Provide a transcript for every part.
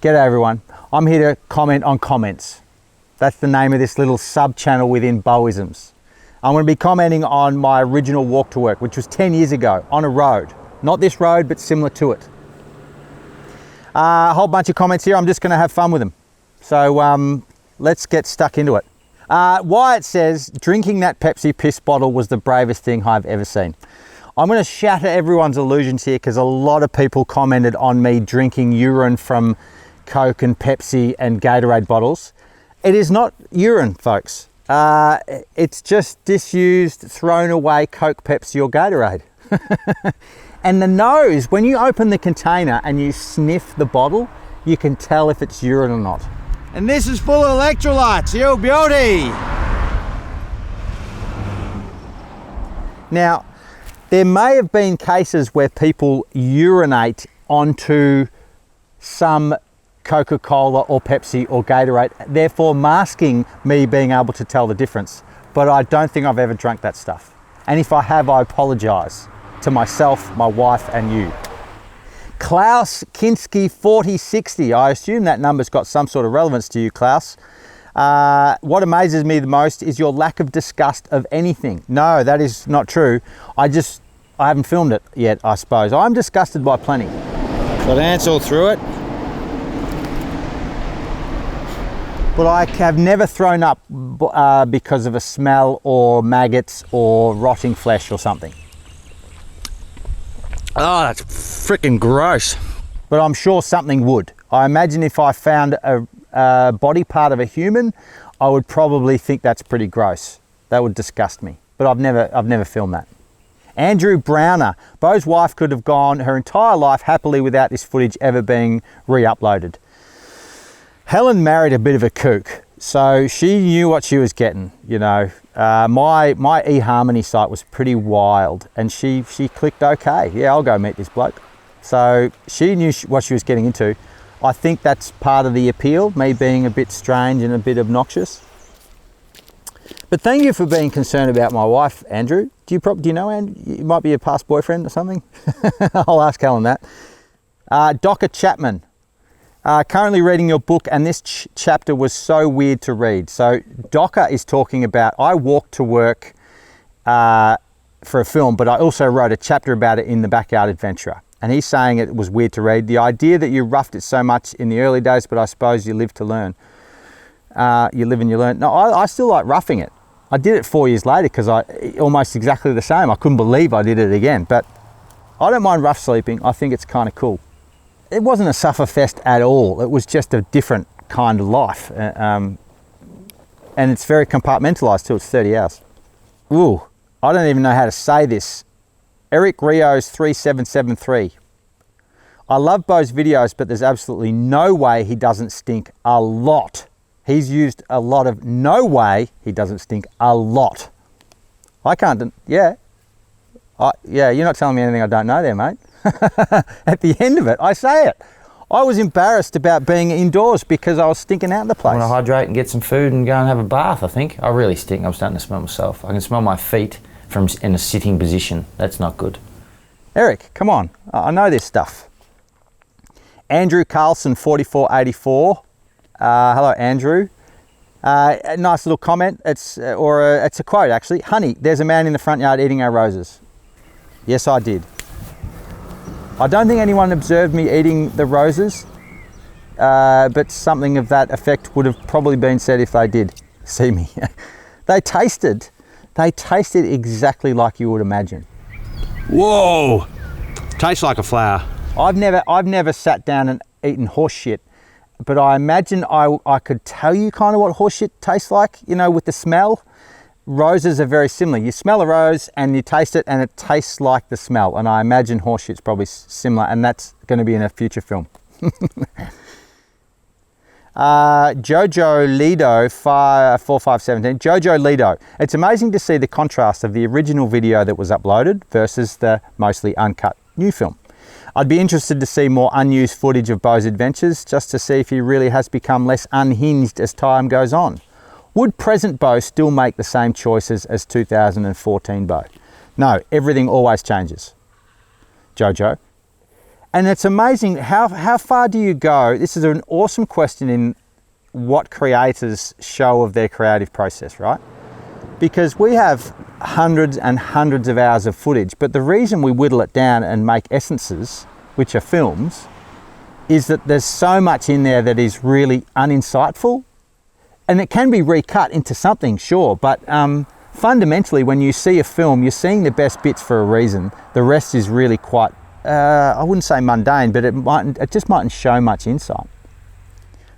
G'day everyone. I'm here to comment on comments. That's the name of this little sub-channel within Bowisms. I'm going to be commenting on my original walk to work, which was 10 years ago, on a road. Not this road, but similar to it. A whole bunch of comments here. I'm just going to have fun with them. So let's get stuck into it. Wyatt says, drinking that Pepsi piss bottle was the bravest thing I've ever seen. I'm going to shatter everyone's illusions here because a lot of people commented on me drinking urine from Coke and Pepsi and Gatorade bottles. It is not urine, folks. It's just disused, thrown away Coke, Pepsi or Gatorade. And the nose, when you open the container and you sniff the bottle, you can tell if it's urine or not. And this is full of electrolytes, you beauty! Now, there may have been cases where people urinate onto some Coca-Cola or Pepsi or Gatorade, therefore masking me being able to tell the difference. But I don't think I've ever drunk that stuff. And if I have, I apologize to myself, my wife, and you. Klaus Kinski 4060. I assume that number's got some sort of relevance to you, Klaus. What amazes me the most is your lack of disgust of anything. No, that is not true. I haven't filmed it yet, I suppose. I'm disgusted by plenty. Got ants all through it. But I have never thrown up because of a smell or maggots or rotting flesh or something. Oh, that's freaking gross. But I'm sure something would. I imagine if I found a body part of a human, I would probably think that's pretty gross. That would disgust me. But I've never filmed that. Andrew Browner. Bo's wife could have gone her entire life happily without this footage ever being re-uploaded. Helen married a bit of a kook, so she knew what she was getting, you know. My eHarmony site was pretty wild, and she clicked okay. Yeah, I'll go meet this bloke. So she knew what she was getting into. I think that's part of the appeal, me being a bit strange and a bit obnoxious. But thank you for being concerned about my wife, Andrew. Do you know Andrew? You might be a past boyfriend or something. I'll ask Helen that. Docker Chapman. Currently reading your book, and this chapter was so weird to read. So Docker is talking about, I walked to work for a film, but I also wrote a chapter about it in The Backyard Adventurer. And he's saying it was weird to read. The idea that you roughed it so much in the early days, but I suppose you live to learn. You live and you learn. No, I still like roughing it. I did it 4 years later because almost exactly the same. I couldn't believe I did it again, but I don't mind rough sleeping. I think it's kind of cool. It wasn't a sufferfest at all. It was just a different kind of life. And it's very compartmentalized too. It's 30 hours. Ooh, I don't even know how to say this. Eric Rios 3773. I love Bo's videos, but there's absolutely no way he doesn't stink a lot. He's used a lot of no way he doesn't stink a lot. I can't, yeah. Yeah, you're not telling me anything I don't know there, mate. At the end of it, I say it. I was embarrassed about being indoors because I was stinking out the place. I want to hydrate and get some food and go and have a bath, I think. I really stink. I'm starting to smell myself. I can smell my feet from in a sitting position. That's not good. Eric, come on. I know this stuff. Andrew Carlson, 4484. Hello, Andrew. A nice little comment. It's a quote, actually. Honey, there's a man in the front yard eating our roses. Yes, I did. I don't think anyone observed me eating the roses, but something of that effect would have probably been said if they did see me. They tasted exactly like you would imagine. Whoa! Tastes like a flower. I've never sat down and eaten horse shit, but I imagine I could tell you kind of what horse shit tastes like, you know, with the smell. Roses are very similar. You smell a rose and you taste it and it tastes like the smell. And I imagine horseshit's probably similar, and that's going to be in a future film. Jojo Lido 4517. Jojo Lido. It's amazing to see the contrast of the original video that was uploaded versus the mostly uncut new film. I'd be interested to see more unused footage of Bo's adventures just to see if he really has become less unhinged as time goes on. Would present Bo still make the same choices as 2014 Bo? No, everything always changes. Jojo. And it's amazing, how far do you go? This is an awesome question in what creators show of their creative process, right? Because we have hundreds and hundreds of hours of footage, but the reason we whittle it down and make essences, which are films, is that there's so much in there that is really uninsightful, and it can be recut into something, sure, but fundamentally when you see a film, you're seeing the best bits for a reason. The rest is really quite, I wouldn't say mundane, but it just mightn't show much insight.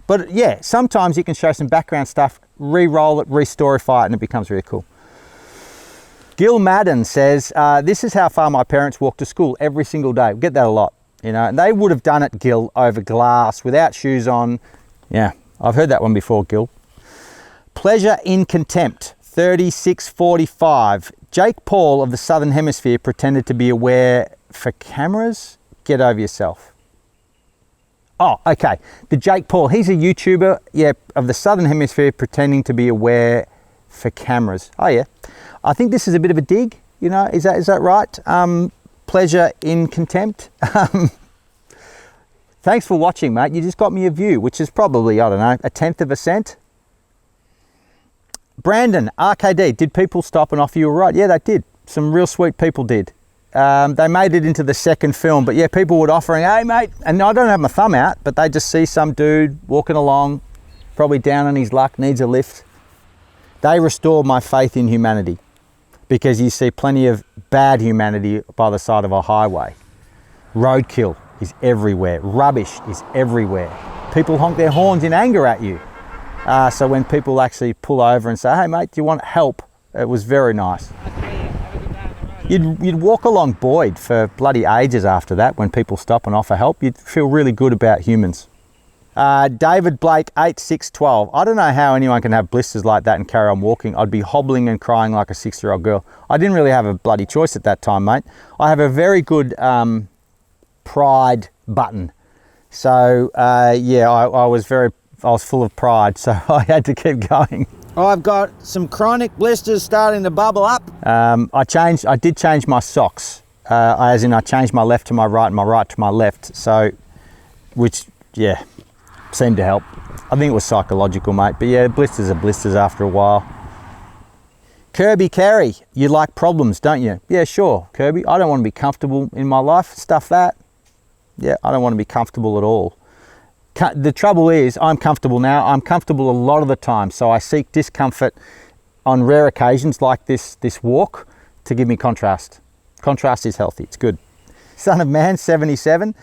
But yeah, sometimes you can show some background stuff, re-roll it, re-storify it, and it becomes really cool. Gil Madden says, this is how far my parents walk to school every single day. We get that a lot, you know, and they would have done it, Gil, over glass, without shoes on. Yeah, I've heard that one before, Gil. Pleasure in Contempt, 3645. Jake Paul of the Southern Hemisphere pretended to be aware for cameras? Get over yourself. Oh, okay. The Jake Paul, he's a YouTuber, yeah, of the Southern Hemisphere pretending to be aware for cameras. Oh yeah. I think this is a bit of a dig, you know, is that right? Pleasure in Contempt. Thanks for watching, mate. You just got me a view, which is probably, I don't know, 1/10 of a cent. Brandon, RKD, did people stop and offer you a ride? Yeah, they did. Some real sweet people did. They made it into the second film, but yeah, people would offering, hey mate, and I don't have my thumb out, but they just see some dude walking along, probably down on his luck, needs a lift. They restore my faith in humanity, because you see plenty of bad humanity by the side of a highway. Roadkill is everywhere. Rubbish is everywhere. People honk their horns in anger at you. So when people actually pull over and say, hey mate, do you want help? It was very nice. You'd walk along Boyd for bloody ages after that when people stop and offer help. You'd feel really good about humans. David Blake, 8612. I don't know how anyone can have blisters like that and carry on walking. I'd be hobbling and crying like a 6-year-old girl. I didn't really have a bloody choice at that time, mate. I have a very good pride button. So yeah, I was full of pride, so I had to keep going. I've got some chronic blisters starting to bubble up. I did change my socks, as in I changed my left to my right and my right to my left, so, which, yeah, seemed to help. I think it was psychological, mate, but yeah, blisters are blisters after a while. Kirby Carey, you like problems, don't you? Yeah, sure, Kirby. I don't want to be comfortable in my life, stuff that. Yeah, I don't want to be comfortable at all. The trouble is, I'm comfortable now. I'm comfortable a lot of the time, so I seek discomfort on rare occasions like this walk to give me contrast. Contrast is healthy, it's good. Son of Man, 77.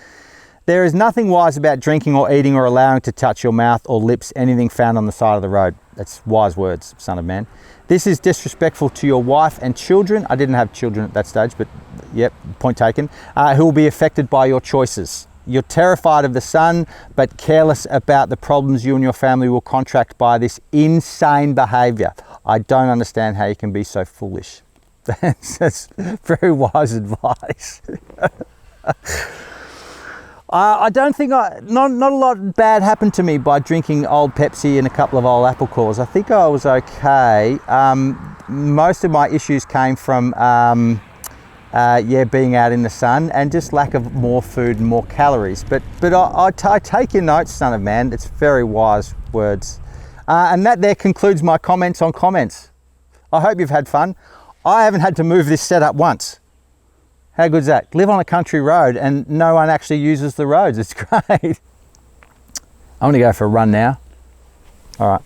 There is nothing wise about drinking or eating or allowing to touch your mouth or lips anything found on the side of the road. That's wise words, Son of Man. This is disrespectful to your wife and children. I didn't have children at that stage, but yep, point taken. Who will be affected by your choices. You're terrified of the sun, but careless about the problems you and your family will contract by this insane behavior. I don't understand how you can be so foolish. That's very wise advice. I don't think not a lot bad happened to me by drinking old Pepsi and a couple of old apple cores. I think I was okay. Most of my issues came from being out in the sun and just lack of more food and more calories. But I take your notes, Son of Man. It's very wise words. And that there concludes my comments on comments. I hope you've had fun. I haven't had to move this setup once. How good's that? Live on a country road and no one actually uses the roads. It's great. I'm gonna go for a run now. All right.